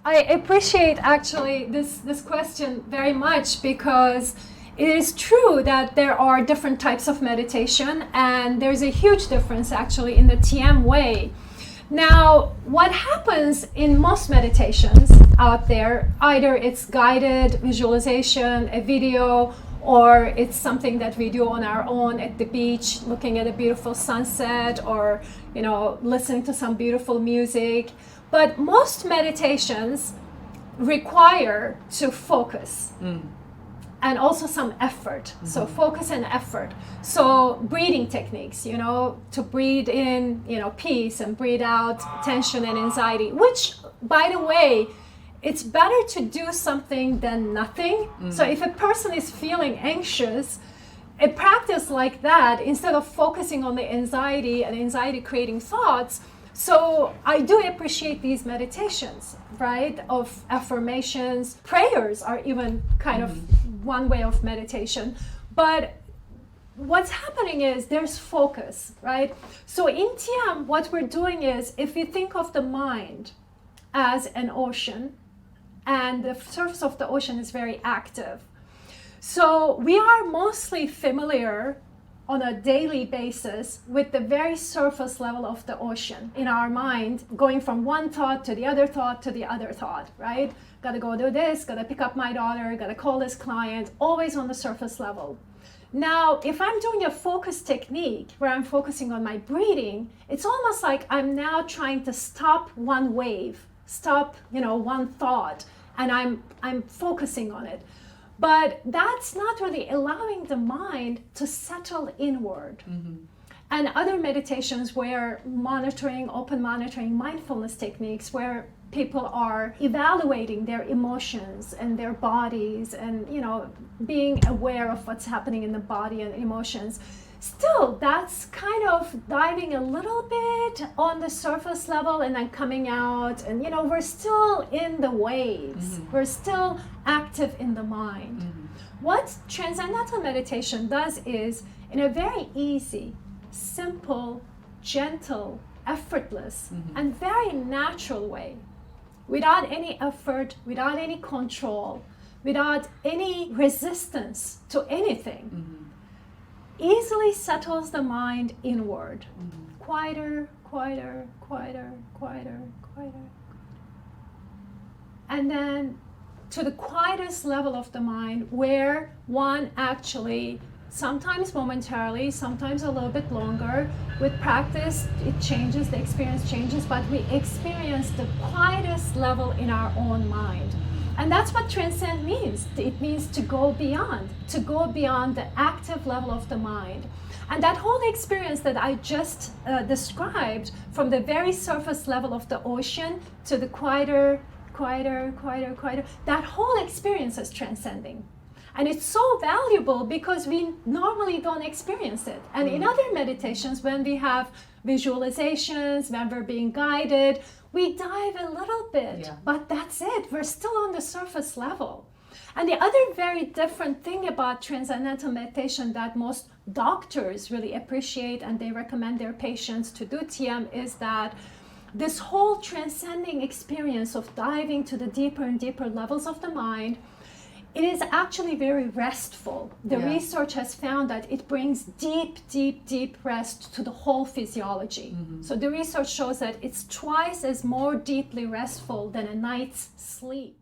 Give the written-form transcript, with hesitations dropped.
I appreciate actually this question very much, because it is true that there are different types of meditation, and there's a huge difference actually in the TM way. Now, what happens in most meditations out there, either it's guided visualization, a video, or it's something that we do on our own at the beach, looking at a beautiful sunset, or listening to some beautiful music. But most meditations require to focus. And also some effort. So focus and effort. So breathing techniques, to breathe in, peace, and breathe out tension and anxiety, which, by the way, it's better to do something than nothing. So if a person is feeling anxious, a practice like that, instead of focusing on the anxiety and anxiety creating thoughts, so I do appreciate these meditations, right, of affirmations. Prayers are even kind of one way of meditation. But what's happening is there's focus, right? So in TM, what we're doing is, if you think of the mind as an ocean, and the surface of the ocean is very active. So we are mostly familiar on a daily basis with the very surface level of the ocean in our mind, going from one thought to the other thought to the other thought, right? Gotta go do this, gotta pick up my daughter, gotta call this client, always on the surface level. Now, if I'm doing a focus technique where I'm focusing on my breathing, it's almost like I'm now trying to stop one wave, stop, one thought, and I'm focusing on it. But that's not really allowing the mind to settle inward. And other meditations where open monitoring, mindfulness techniques, where people are evaluating their emotions and their bodies and, being aware of what's happening in the body and emotions. Still, that's kind of diving a little bit on the surface level and then coming out, and we're still in the waves. We're still active in the mind. What Transcendental Meditation does is, in a very easy, simple, gentle, effortless, and very natural way, without any effort, without any control, without any resistance to anything, easily settles the mind inward. Quieter, quieter, quieter, quieter, quieter. And then to the quietest level of the mind, where one actually, sometimes momentarily, sometimes a little bit longer, with practice it changes, the experience changes, but we experience the quietest level in our own mind. And that's what transcend means. It means to go beyond the active level of the mind. And that whole experience that I just described, from the very surface level of the ocean to the quieter, quieter, quieter, quieter, that whole experience is transcending. And it's so valuable because we normally don't experience it. And in other meditations, when we have visualizations, when we're being guided, we dive a little bit, but that's it. We're still on the surface level. And the other very different thing about Transcendental Meditation that most doctors really appreciate, and they recommend their patients to do TM, is that this whole transcending experience of diving to the deeper and deeper levels of the mind, it is actually very restful. The research has found that it brings deep, deep, deep rest to the whole physiology. So the research shows that it's twice as more deeply restful than a night's sleep.